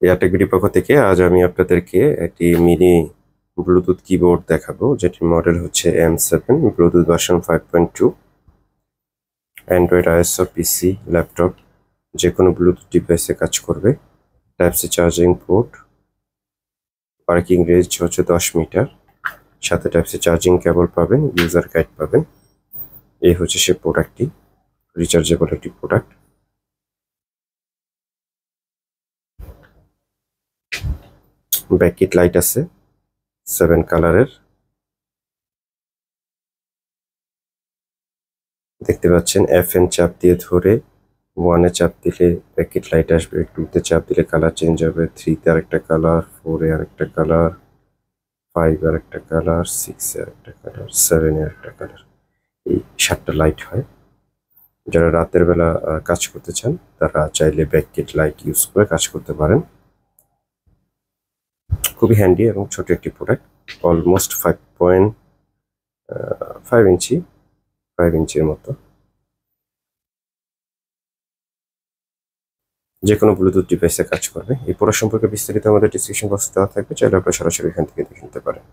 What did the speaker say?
এয়ারটেক BD পক্ষ থেকে আজ আমি আপনাদেরকে একটি মিনি ব্লুটুথ কিবোর্ড দেখাবো, যেটির মডেল হচ্ছে M7, Bluetooth version 5.2, Android, iOS, PC, laptop যে কোনো ব্লুটুথ ডিভাইসে কাজ করবে। Type C charging port, parking range হচ্ছে 10 মিটার, সাথে টাইপ সি চার্জিং কেবল পাবেন, ইউজার গাইড পাবেন। এই হচ্ছে সে প্রোডাক্টটি, রিচার্জেবল একটি প্রোডাক্ট। ব্যাককিট লাইট আছে 7 কালারের, দেখতে পাচ্ছেন। FN চাপ দিয়ে ধরে 1-এ চাপ দিলে ব্যাককিট লাইট আসবে, 2-তে চাপ দিলে কালার চেঞ্জ হবে, 3-তে আরেকটা কালার, 4-এ আরেকটা কালার, 5-এ আরেকটা কালার, 6-এ আরেকটা কালার, 7-এ আরেকটা কালার। এই 7টা লাইট হয়। যারা রাতের বেলা কাজ করতে চান তারা চাইলে ব্যাককিট লাইট ইউজ করে কাজ করতে পারেন। খুবই হ্যান্ডি এবং ছোট একটি প্রোডাক্ট, অলমোস্ট 5 ইঞ্চি, 5 ইঞ্চির মতো। যে কোনো ব্লুটুথ ডিভাইসে কাজ করবে। এই প্রোডাক্ট সম্পর্কে বিস্তারিত আমাদের ডিসক্রিপশন বক্সে দেওয়া থাকবে, চাইলে আপনারা সরাসরি এখান থেকে দেখে নিতে পারেন।